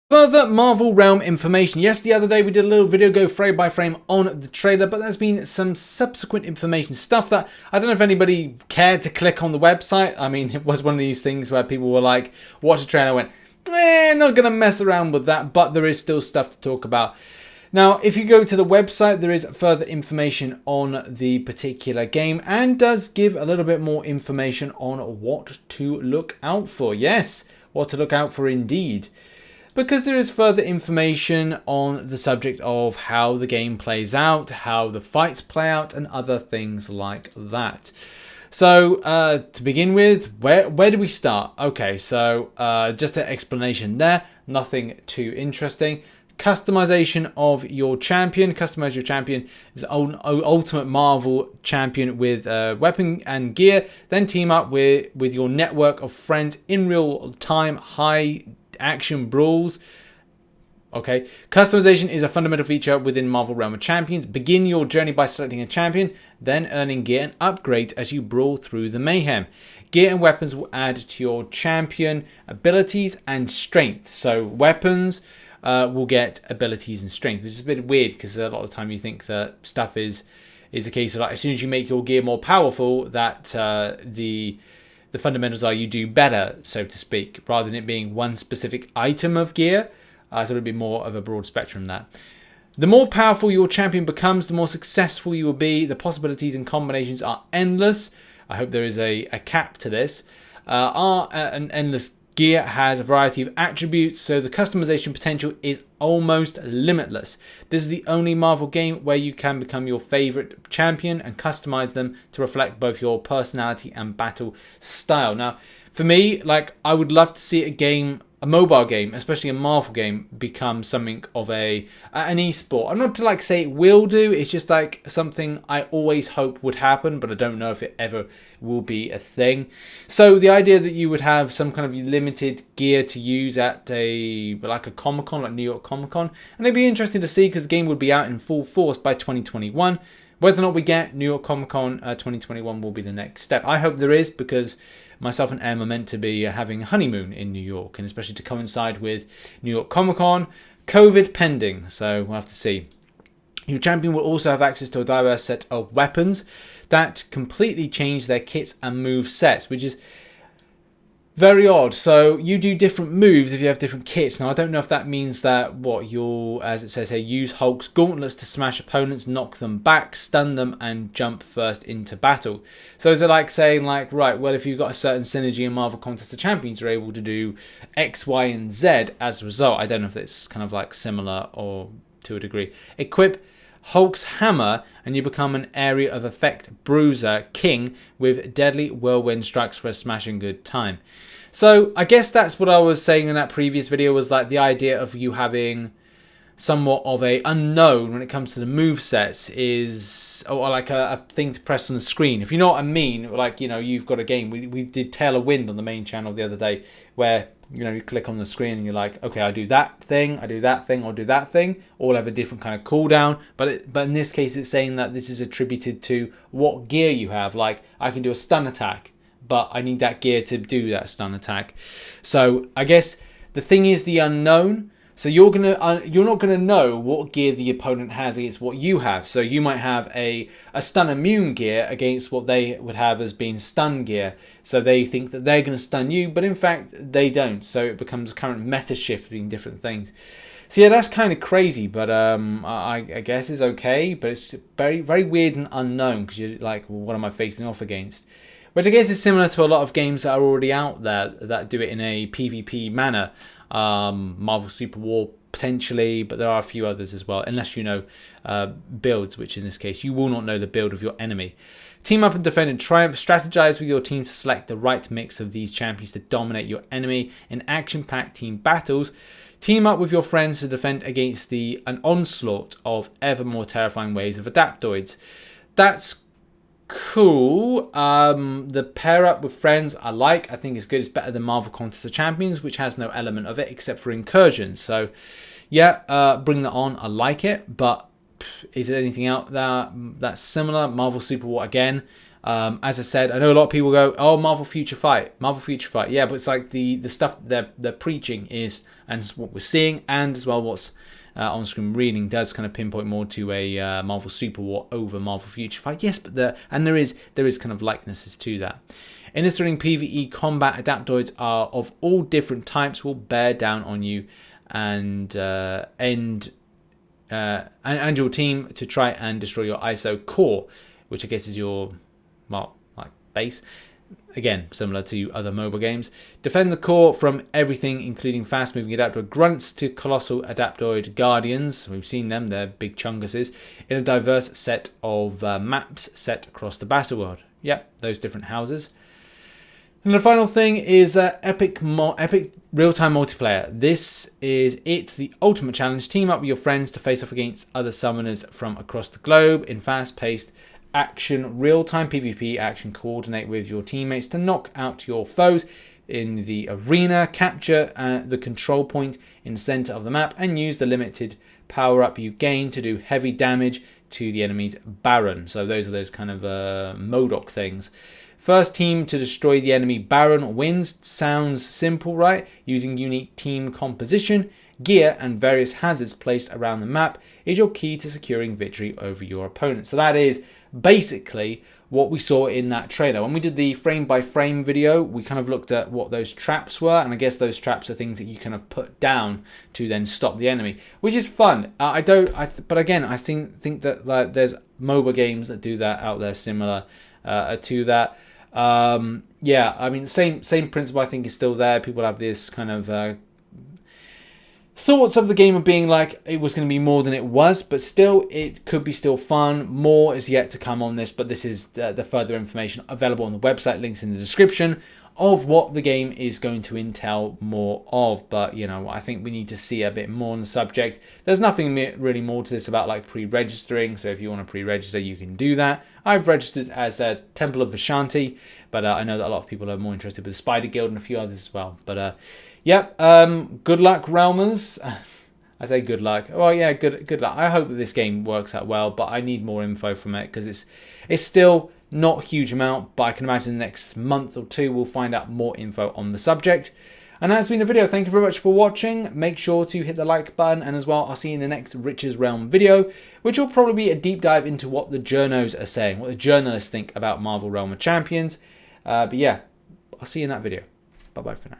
Further Marvel Realm information. Yes, the other day we did a little video go frame by frame on the trailer, but there's been some subsequent information, stuff that I don't know if anybody cared to click on the website. I mean, it was one of these things where people were like, watch the trailer, went, not gonna mess around with that, but there is still stuff to talk about. Now, if you go to the website, there is further information on the particular game and does give a little bit more information on what to look out for. Yes, what to look out for indeed. Because there is further information on the subject of how the game plays out, how the fights play out, and other things like that. So, to begin with, where do we start? Okay, so just an explanation there, nothing too interesting. Customization of your champion. Customize your champion is ultimate Marvel champion with weapon and gear. Then team up with your network of friends in real time, high action brawls. Okay, customization is a fundamental feature within Marvel Realm of Champions. Begin your journey by selecting a champion, then earning gear and upgrades as you brawl through the mayhem. Gear and weapons will add to your champion abilities and strength. So weapons will get abilities and strength, which is a bit weird because a lot of the time you think that stuff is a case of like as soon as you make your gear more powerful, that the fundamentals are you do better, so to speak, rather than it being one specific item of gear. I thought it'd be more of a broad spectrum than that. The more powerful your champion becomes, the more successful you will be. The possibilities and combinations are endless. I hope there is a cap to this. An endless gear has a variety of attributes, so the customization potential is almost limitless. This is the only Marvel game where you can become your favorite champion and customize them to reflect both your personality and battle style. Now, for me, like, I would love to see a mobile game, especially a Marvel game, become something of an esport. I'm not to like say it will do, it's just like something I always hope would happen, but I don't know if it ever will be a thing. So the idea that you would have some kind of limited gear to use at a Comic-Con, like New York Comic-Con, and it'd be interesting to see because the game would be out in full force by 2021. Whether or not we get New York Comic-Con 2021 will be the next step. I hope there is, because myself and Em are meant to be having a honeymoon in New York, and especially to coincide with New York Comic-Con, COVID pending, so we'll have to see. Your champion will also have access to a diverse set of weapons that completely change their kits and move sets, which is very odd. So you do different moves if you have different kits. Now, I don't know if that means that you'll, as it says here, use Hulk's gauntlets to smash opponents, knock them back, stun them, and jump first into battle. So is it like saying, like, right, well, if you've got a certain synergy in Marvel Contest of Champions, you're able to do X, Y, and Z as a result? I don't know if it's kind of like similar or to a degree. Equip Hulk's hammer and you become an area of effect bruiser king with deadly whirlwind strikes for a smashing good time. So I guess that's what I was saying in that previous video, was like the idea of you having somewhat of a unknown when it comes to the move sets is, or like a thing to press on the screen. If you know what I mean, like, you know, you've got a game. We did Tail of Wind on the main channel the other day where, you know, you click on the screen and you're like, okay, I do that thing, I do that thing, or do that thing. All have a different kind of cooldown. But in this case, it's saying that this is attributed to what gear you have. Like, I can do a stun attack, but I need that gear to do that stun attack. So I guess the thing is the unknown. So you're not gonna know what gear the opponent has against what you have. So you might have a stun immune gear against what they would have as being stun gear. So they think that they're gonna stun you, but in fact they don't. So it becomes a current meta shift between different things. So yeah, that's kind of crazy, but I guess it's okay. But it's very, very weird and unknown because you're like, well, what am I facing off against? Which I guess is similar to a lot of games that are already out there that do it in a PvP manner. Marvel Super War potentially, but there are a few others as well, unless you know builds, which in this case you will not know the build of your enemy. Team up and defend and triumph. Strategize with your team to select the right mix of these champions to dominate your enemy in action-packed team battles. Team up with your friends to defend against an onslaught of ever more terrifying waves of adaptoids. That's cool. The pair up with friends I think it's good. It's better than Marvel Contest of Champions, which has no element of it except for incursions. So yeah, bring that on. I like it, but is there anything out there that's similar? Marvel Super War again. As I said, I know a lot of people go, "Oh, Marvel Future Fight, Marvel Future Fight." Yeah, but it's like the stuff they're preaching is, and what we're seeing, and as well what's on screen reading does kind of pinpoint more to a Marvel Super War over Marvel Future Fight. Yes, but there is kind of likenesses to that. In this during PvE combat, adaptoids are of all different types will bear down on you and your team to try and destroy your ISO core, which I guess is your, well, like base. Again, similar to other MOBA games. Defend the core from everything, including fast-moving adaptoid grunts to colossal adaptoid guardians. We've seen them, they're big chunguses, in a diverse set of maps set across the battle world. Yep, those different houses. And the final thing is epic real-time multiplayer. This is the ultimate challenge. Team up with your friends to face off against other summoners from across the globe in fast-paced action, real-time PvP action. Coordinate with your teammates to knock out your foes in the arena, capture the control point in the center of the map, and use the limited power-up you gain to do heavy damage to the enemy's Baron. So those are those kind of MROC things. First team to destroy the enemy Baron wins. Sounds simple, right? Using unique team composition, gear, and various hazards placed around the map is your key to securing victory over your opponent. So that is basically what we saw in that trailer. When we did the frame-by-frame video, we kind of looked at what those traps were, and I guess those traps are things that you kind of put down to then stop the enemy, which is fun. But again, I think that like there's MOBA games that do that out there similar to that. Yeah, I mean, same principle I think is still there. People have this kind of thoughts of the game of being like it was going to be more than it was, but still it could be still fun. More is yet to come on this, but this is the further information available on the website, links in the description, of what the game is going to entail more of. But you know, I think we need to see a bit more on the subject. There's nothing really more to this about like pre-registering, so if you want to pre-register you can do that. I've registered as a Temple of Vishanti, but I know that a lot of people are more interested with the Spider Guild and a few others as well. But yep, good luck, Realmers. I say good luck. Well, yeah, good luck. I hope that this game works out well, but I need more info from it because it's still not a huge amount, but I can imagine the next month or two we'll find out more info on the subject. And that's been the video. Thank you very much for watching. Make sure to hit the like button, and as well, I'll see you in the next Rich's Realm video, which will probably be a deep dive into what the journos are saying, what the journalists think about Marvel Realm of Champions. But yeah, I'll see you in that video. Bye-bye for now.